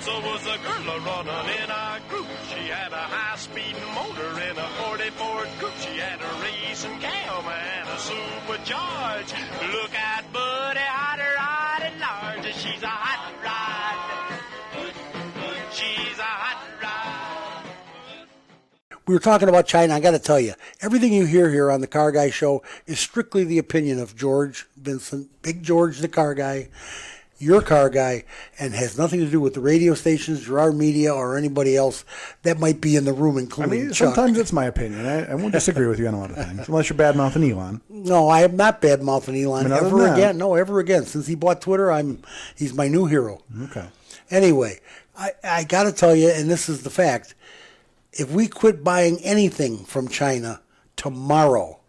Was a girl running in our group. She had a high-speed motor in a 40 Ford Coupe. She had a racing cam and a supercharged. Look out, buddy, hot rod and large. She's a hot rod. She's a hot rod. We were talking about China. I got to tell you, everything you hear here on the Car Guy Show is strictly the opinion of George Vincent, Big George the Car Guy, your car guy, and has nothing to do with the radio stations, Gerard Media, or anybody else that might be in the room, including Chuck. Sometimes it's my opinion. I won't disagree with you on a lot of things, unless you're bad-mouthing Elon. No, I am not bad-mouthing Elon ever again. No, ever again. Since he bought Twitter, he's my new hero. Okay. Anyway, I got to tell you, and this is the fact, if we quit buying anything from China tomorrow,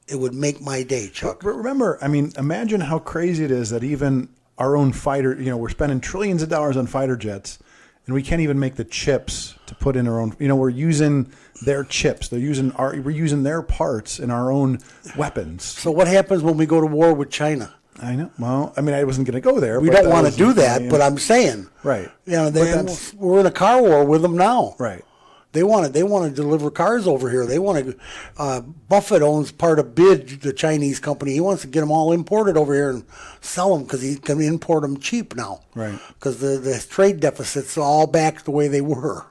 it would make my day, Chuck. But remember, imagine how crazy it is that even our own fighter, we're spending trillions of dollars on fighter jets, and we can't even make the chips to put in our own. We're using their chips. We're using their parts in our own weapons. So what happens when we go to war with China? I know. Well, I wasn't going to go there. We don't want to do that, but I'm saying, right? We're in a car war with them now, right? They want to deliver cars over here. They want to. Buffett owns part of BID, the Chinese company. He wants to get them all imported over here and sell them because he can import them cheap now. Right. Because the trade deficits are all back the way they were,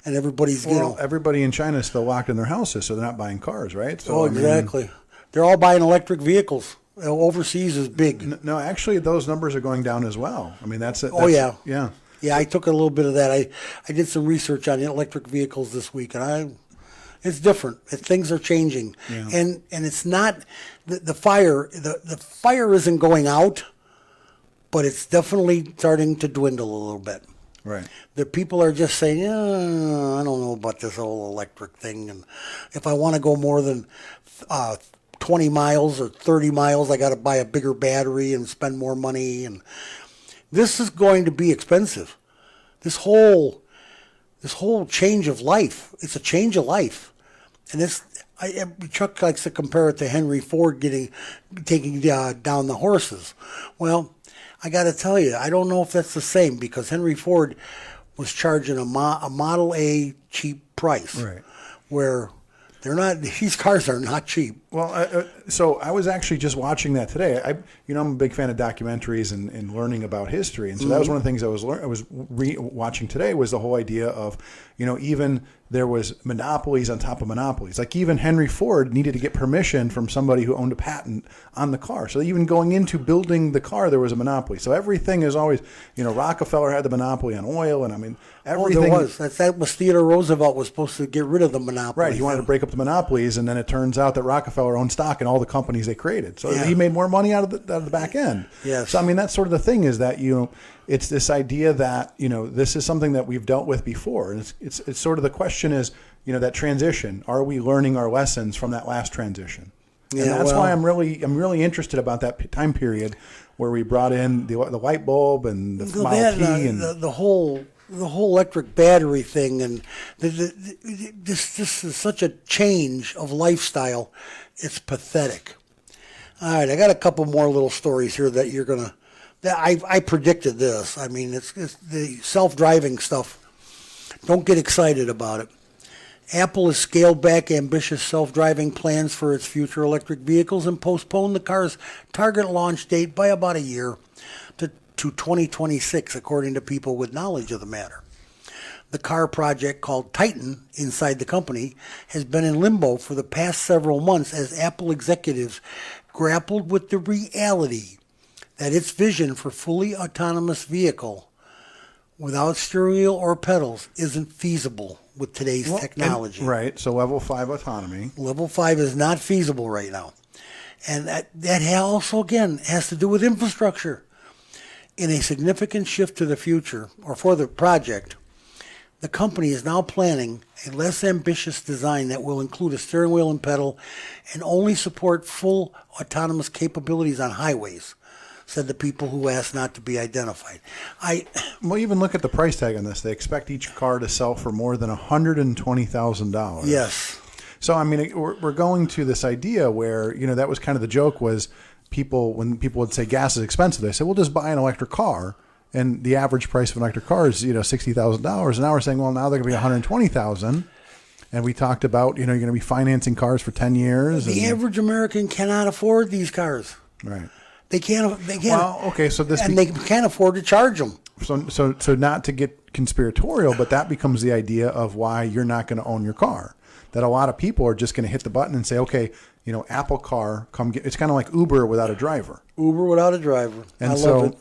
and everybody's everybody in China is still locked in their houses, so they're not buying cars, right? So, exactly. They're all buying electric vehicles. Overseas is big. No, actually, those numbers are going down as well. That's it. Yeah. Yeah, I took a little bit of that. I did some research on electric vehicles this week, and it's different. Things are changing, and it's not the fire. The fire isn't going out, but it's definitely starting to dwindle a little bit. Right. The people are just saying, I don't know about this whole electric thing, and if I want to go more than 20 miles or 30 miles, I got to buy a bigger battery and spend more money and. This is going to be expensive. This whole change of life. It's a change of life, and Chuck likes to compare it to Henry Ford taking down the horses. Well, I got to tell you, I don't know if that's the same because Henry Ford was charging a Model A cheap price, right? Where they're not. These cars are not cheap. Well, so I was actually just watching that today. I'm a big fan of documentaries and learning about history, and so that was one of the things I was watching today was the whole idea of, even there was monopolies on top of monopolies. Like even Henry Ford needed to get permission from somebody who owned a patent on the car. So even going into building the car, there was a monopoly. So everything is always, Rockefeller had the monopoly on oil, and everything. There was. That was Theodore Roosevelt was supposed to get rid of the monopoly. Right. He wanted to break up the monopolies, and then it turns out that Rockefeller owned stock in all the companies they created. So he made more money out of the back end. Yes. So that's sort of the thing is that it's this idea that this is something that we've dealt with before, and it's sort of the question is that transition. Are we learning our lessons from that last transition? And that's why I'm really interested about that time period where we brought in the light bulb and the Model T and the whole electric battery thing, and this is such a change of lifestyle. It's pathetic. All right, I got a couple more little stories here that you're gonna. That I predicted this. It's the self-driving stuff. Don't get excited about it. Apple has scaled back ambitious self-driving plans for its future electric vehicles and postponed the car's target launch date by about a year to 2026, according to people with knowledge of the matter. The car project, called Titan inside the company, has been in limbo for the past several months as Apple executives grappled with the reality that its vision for fully autonomous vehicle without steering wheel or pedals isn't feasible with today's technology. Right, so level 5 autonomy. Level 5 is not feasible right now. And that also, again, has to do with infrastructure. In a significant shift to the future, or for the project, the company is now planning a less ambitious design that will include a steering wheel and pedal and only support full autonomous capabilities on highways, said the people who asked not to be identified. Well, even look at the price tag on this. They expect each car to sell for more than $120,000. Yes. So, I mean, we're going to this idea where, that was kind of the joke was when people would say gas is expensive, they say, well, just buy an electric car. And the average price of an electric car is, $60,000. And now we're saying, well, now they're going to be $120,000. And we talked about, you're going to be financing cars for 10 years. The average American cannot afford these cars. Right. They can't. Well, okay, so they can't afford to charge them. So not to get conspiratorial, but that becomes the idea of why you're not going to own your car. That a lot of people are just going to hit the button and say, okay, Apple Car, come get. It's kind of like Uber without a driver. Uber without a driver. And I love it.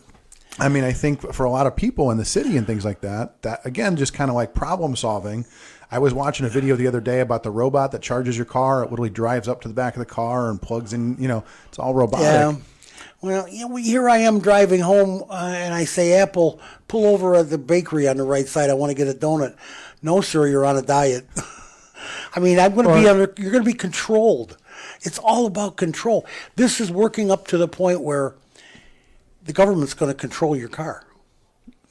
I mean, I think for a lot of people in the city and things like that again, just kind of like problem solving. I was watching a video the other day about the robot that charges your car. It literally drives up to the back of the car and plugs in. It's all robotic. Yeah. Well, here I am driving home, and I say, Apple, pull over at the bakery on the right side. I want to get a donut. No, sir, you're on a diet. I mean, you're going to be controlled. It's all about control. This is working up to the point where the government's going to control your car.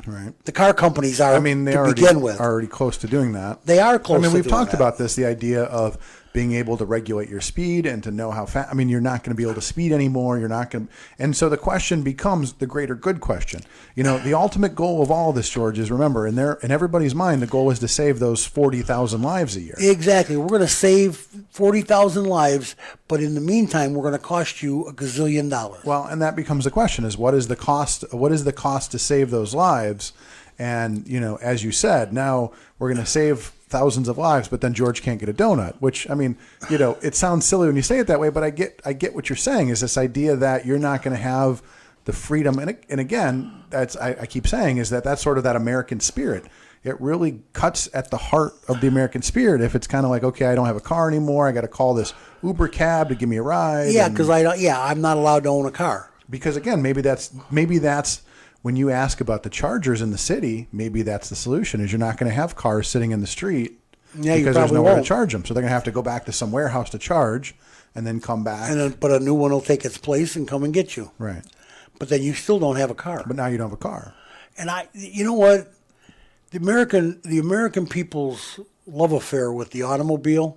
Right. The car companies are. I mean, they are already close to doing that. They are close. I mean, we've talked that. about this, the idea of being able to regulate your speed and to know how fast. I mean, you're not going to be able to speed anymore. You're not going to. And so the question becomes the greater good question. The ultimate goal of all of this, George, is remember, in everybody's mind, the goal is to save those 40,000 lives a year. Exactly. We're going to save 40,000 lives, but in the meantime, we're going to cost you $1 gazillion. Well, and that becomes the question: is what is the cost? What is the cost to save those lives? And as you said, now we're going to save thousands of lives, but then George can't get a donut, which, I mean, it sounds silly when you say it that way, but I get what you're saying is this idea that you're not going to have the freedom. And again, I keep saying is that's sort of that American spirit. It really cuts at the heart of the American spirit. If it's kind of like, okay, I don't have a car anymore. I got to call this Uber cab to give me a ride. Yeah. Cause I'm not allowed to own a car. Because again, maybe that's when you ask about the chargers in the city, maybe that's the solution is you're not going to have cars sitting in the street because there's nowhere to charge them. So they're going to have to go back to some warehouse to charge and then come back. But a new one will take its place and come and get you. Right. But then you still don't have a car. But now you don't have a car. And you know what? The American people's love affair with the automobile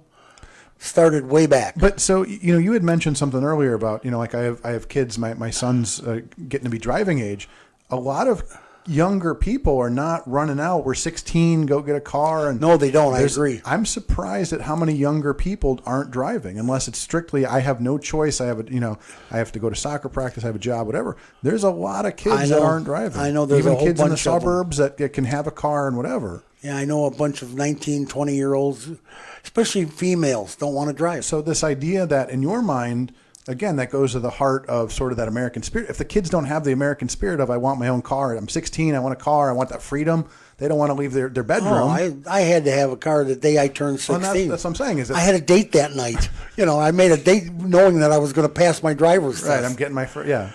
started way back. But so, you had mentioned something earlier about, like I have kids, my son's getting to be driving age. A lot of younger people are not running out. We're 16, go get a car. And no, they don't. I agree. I'm surprised at how many younger people aren't driving, unless it's strictly I have no choice. I have to go to soccer practice. I have a job, whatever. There's a lot of kids that aren't driving. I know there's even a whole kids in the bunch suburbs that can have a car and whatever. Yeah, I know a bunch of 19, 20-year-olds, especially females, don't want to drive. So this idea that in your mind, again, that goes to the heart of sort of that American spirit. If the kids don't have the American spirit of I want my own car, I'm 16, I want a car, I want that freedom, they don't want to leave their bedroom. Oh, I had to have a car the day I turned 16. Well, that's what I'm saying. I had a date that night. I made a date knowing that I was going to pass my driver's test. Right, I'm getting my first, yeah.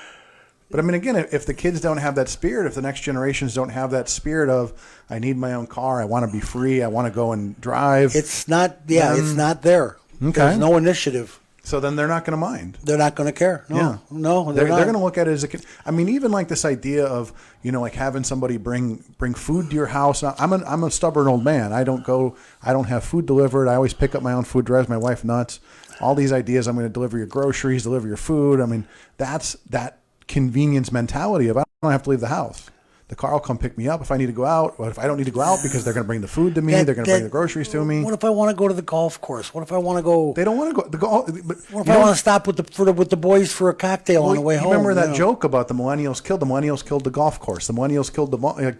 But I mean, again, if the kids don't have that spirit, if the next generations don't have that spirit of I need my own car, I want to be free, I want to go and drive. It's not, it's not there. Okay. There's no initiative. So then they're not going to mind. They're not going to care. No, they're going to look at it as I mean, even like this idea of, like having somebody bring food to your house. Now, I'm a stubborn old man. I don't have food delivered. I always pick up my own food, drives my wife nuts. All these ideas, I'm going to deliver your groceries, deliver your food. I mean, that's that convenience mentality of I don't have to leave the house. The car will come pick me up if I need to go out. Or if I don't need to go out because they're going to bring the food to me, they're going to bring the groceries to me. What if I want to go to the golf course? What if I want to go? They don't want to go. What if I want to stop with the boys for a cocktail on the way home? Remember that joke about the millennials killed the golf course. The millennials killed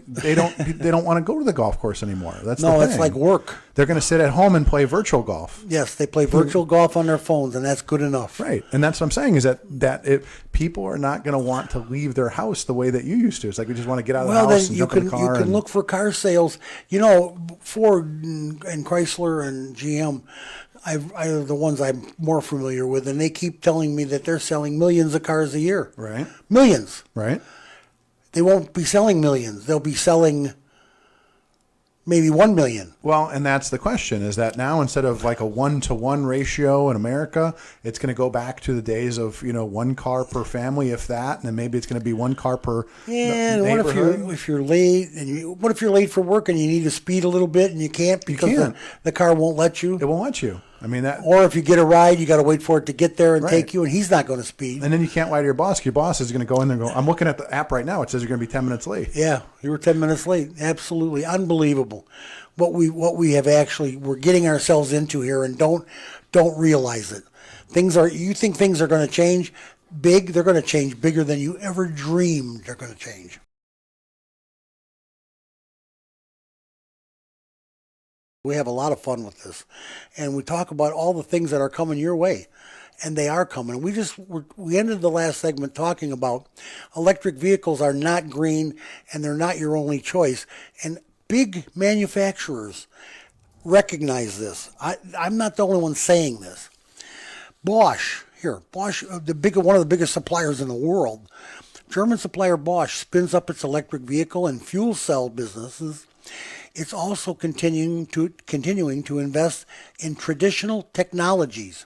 they don't want to go to the golf course anymore. That's the thing. It's like work. They're going to sit at home and play virtual golf. Yes, they play virtual golf on their phones, and that's good enough. Right, and that's what I'm saying is that people are not going to want to leave their house the way that you used to. It's like we just want to get out of the house and jump in the car. You can look for car sales. Ford and Chrysler and GM are the ones I'm more familiar with, and they keep telling me that they're selling millions of cars a year. Right. Millions. Right. They won't be selling millions. They'll be selling maybe 1 million. Well, and that's the question, is that now instead of like a 1-to-1 ratio in America, it's going to go back to the days of, one car per family, if that, and then maybe it's going to be one car per neighborhood. What if you're late what if you're late for work and you need to speed a little bit and you can't because the car won't let you? It won't let you. I mean that. Or if you get a ride, you got to wait for it to get there and Right. take you, and he's not going to speed. And then you can't lie to your boss. Your boss is going to go in there and go, I'm looking at the app right now. It says you're going to be 10 minutes late. Yeah, you were 10 minutes late. Absolutely unbelievable. What we have actually we're getting ourselves into here, and don't realize it. You think things are going to change big? They're going to change bigger than you ever dreamed they're going to change. We have a lot of fun with this, and we talk about all the things that are coming your way, and they are coming. We ended the last segment talking about electric vehicles are not green, and they're not your only choice. And big manufacturers recognize this. I'm not the only one saying this. Bosch, one of the biggest suppliers in the world. German supplier Bosch spins up its electric vehicle and fuel cell businesses. It's also continuing to invest in traditional technologies,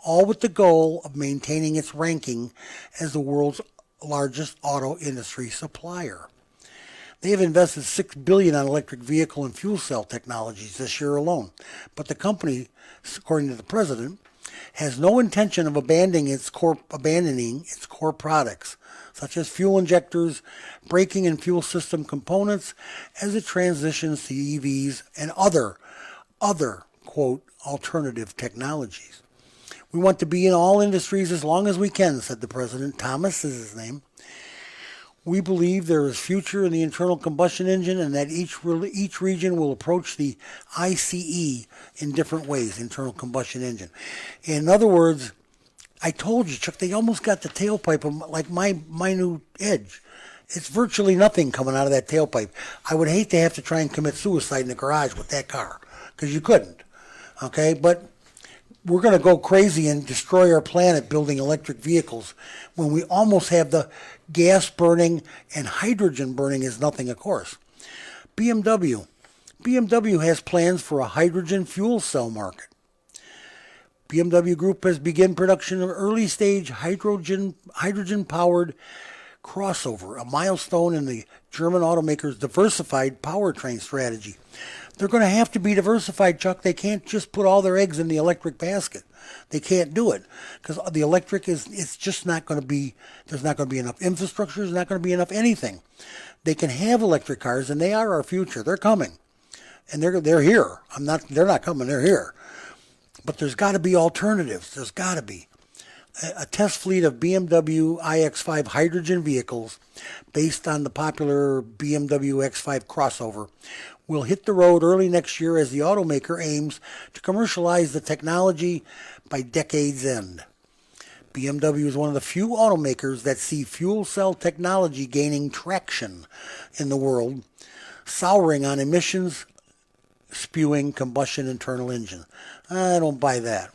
all with the goal of maintaining its ranking as the world's largest auto industry supplier. They have invested $6 billion on electric vehicle and fuel cell technologies this year alone, but the company, according to the president, has no intention of abandoning its core products, such as fuel injectors, braking and fuel system components, as it transitions to EVs and other, quote, alternative technologies. We want to be in all industries as long as we can, said the president. Thomas is his name. We believe there is future in the internal combustion engine and that each region will approach the ICE in different ways, internal combustion engine. In other words, I told you, Chuck, they almost got the tailpipe of like my new Edge. It's virtually nothing coming out of that tailpipe. I would hate to have to try and commit suicide in the garage with that car, because you couldn't. Okay, but we're going to go crazy and destroy our planet building electric vehicles when we almost have the gas burning and hydrogen burning is nothing, of course. BMW has plans for a hydrogen fuel cell market. BMW Group has begun production of early-stage hydrogen-powered crossover, a milestone in the German automaker's diversified powertrain strategy. They're going to have to be diversified, Chuck. They can't just put all their eggs in the electric basket. They can't do it because the electric it's just not going to be, there's not going to be enough infrastructure, there's not going to be enough anything. They can have electric cars, and they are our future. They're coming, and they're here. They're not coming, they're here. But there's got to be alternatives. There's got to be. A test fleet of BMW iX5 hydrogen vehicles based on the popular BMW X5 crossover will hit the road early next year as the automaker aims to commercialize the technology by decade's end. BMW is one of the few automakers that see fuel cell technology gaining traction in the world, souring on emissions spewing combustion internal engine. I don't buy that.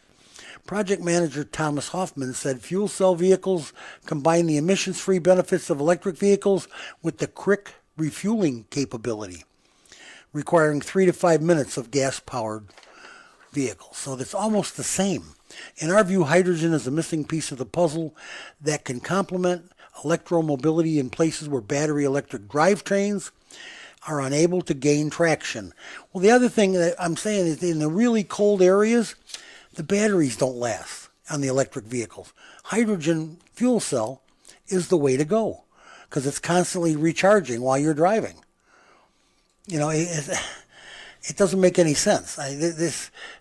Project manager Thomas Hoffman said fuel cell vehicles combine the emissions-free benefits of electric vehicles with the quick refueling capability, requiring 3 to 5 minutes of gas-powered vehicles. So that's almost the same. In our view, hydrogen is a missing piece of the puzzle that can complement electromobility in places where battery electric drivetrains are unable to gain traction. Well, the other thing that I'm saying is in the really cold areas, the batteries don't last on the electric vehicles. Hydrogen fuel cell is the way to go because it's constantly recharging while you're driving. You know, it doesn't make any sense.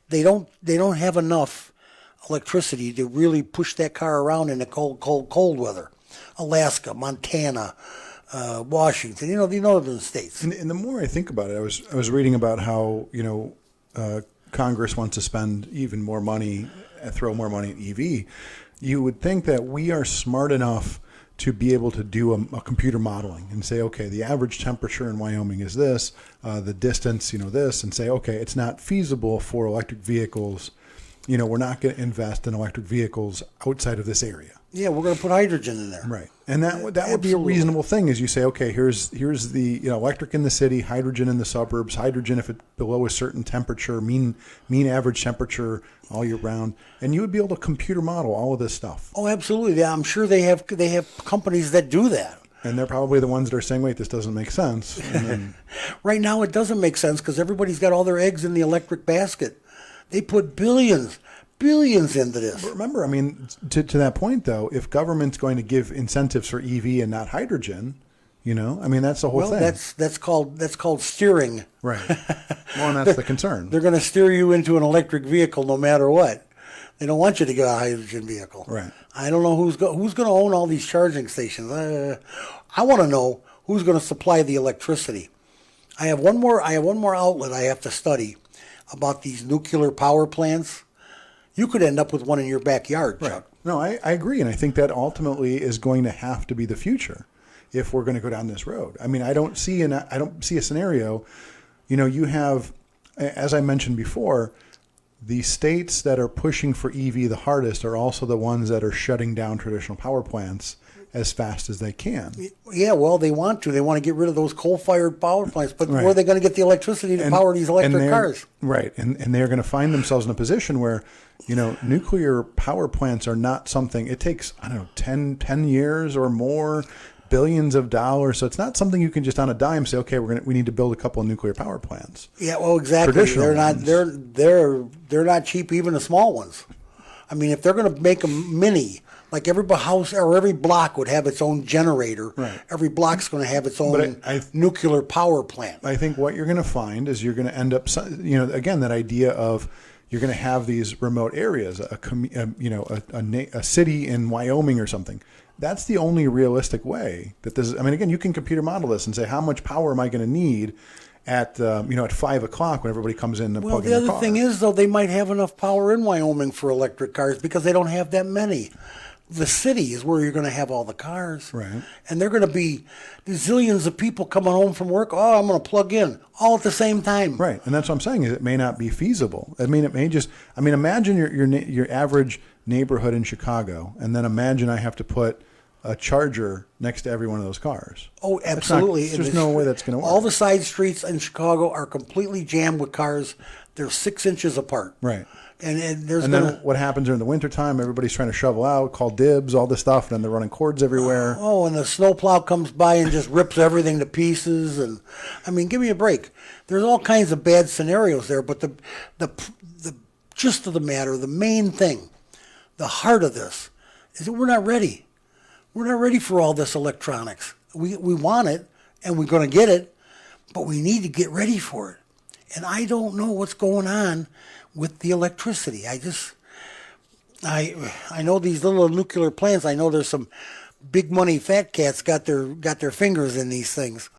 They don't have enough electricity to really push that car around in the cold weather. Alaska, Montana, Washington, the northern states. And the more I think about it, I was reading about how Congress wants to spend even more money, throw more money at EV. You would think that we are smart enough to be able to do a computer modeling and say, okay, the average temperature in Wyoming is this, the distance, this, and say, okay, it's not feasible for electric vehicles. We're not going to invest in electric vehicles outside of this area. Yeah, we're going to put hydrogen in there. Right. And that would be a reasonable thing is you say, okay, here's the electric in the city, hydrogen in the suburbs, hydrogen if it's below a certain temperature, mean average temperature all year round. And you would be able to computer model all of this stuff. Oh, absolutely. Yeah, I'm sure they have companies that do that. And they're probably the ones that are saying, wait, this doesn't make sense. And then, right now it doesn't make sense because everybody's got all their eggs in the electric basket. They put billions into this. Remember, I mean, to that point, though, if government's going to give incentives for EV and not hydrogen, I mean, that's the whole thing. That's called steering. Right. Well, and that's the concern. They're going to steer you into an electric vehicle no matter what. They don't want you to get a hydrogen vehicle. Right. I don't know who's going to own all these charging stations. I want to know who's going to supply the electricity. I have one more outlet I have to study about these nuclear power plants. You could end up with one in your backyard, Chuck. Right. No, I agree, and I think that ultimately is going to have to be the future if we're going to go down this road. I mean, I don't see a scenario. You have, as I mentioned before, the states that are pushing for EV the hardest are also the ones that are shutting down traditional power plants as fast as they can. Yeah, well, they want to. They want to get rid of those coal-fired power plants. But where are they going to get the electricity to power these electric cars? Right, and they're going to find themselves in a position where, nuclear power plants are not something. It takes, 10 years or more, billions of dollars. So it's not something you can just on a dime say, okay, we need to build a couple of nuclear power plants. Yeah, well, exactly. They're not. They're not cheap, even the small ones. I mean, if they're going to make them mini, like every house or every block would have its own generator. Right. Every block's going to have its own nuclear power plant. I think what you're going to find is you're going to end up, again, that idea of you're going to have these remote areas, a city in Wyoming or something. That's the only realistic way that this. I mean, again, you can computer model this and say, how much power am I going to need at 5 o'clock when everybody comes in and plug in their car. Well, the other thing is, though, they might have enough power in Wyoming for electric cars because they don't have that many. The city is where you're going to have all the cars. Right. And they're going to be zillions of people coming home from work. Oh, I'm going to plug in all at the same time. Right. And that's what I'm saying is it may not be feasible. I mean, it may just, imagine your average neighborhood in Chicago, and then imagine I have to put a charger next to every one of those cars. Oh, absolutely. There's no way that's going to work. All the side streets in Chicago are completely jammed with cars. They're 6 inches apart. Right. And then what happens during the wintertime, everybody's trying to shovel out, call dibs, all this stuff, and then they're running cords everywhere. Oh, and the snowplow comes by and just rips everything to pieces. And give me a break. There's all kinds of bad scenarios there, but the gist of the matter, the main thing, the heart of this, is that we're not ready. We're not ready for all this electronics. We want it, and we're going to get it, but we need to get ready for it. And I don't know what's going on with the electricity. I know these little nuclear plants. I know there's some big money fat cats got their fingers in these things.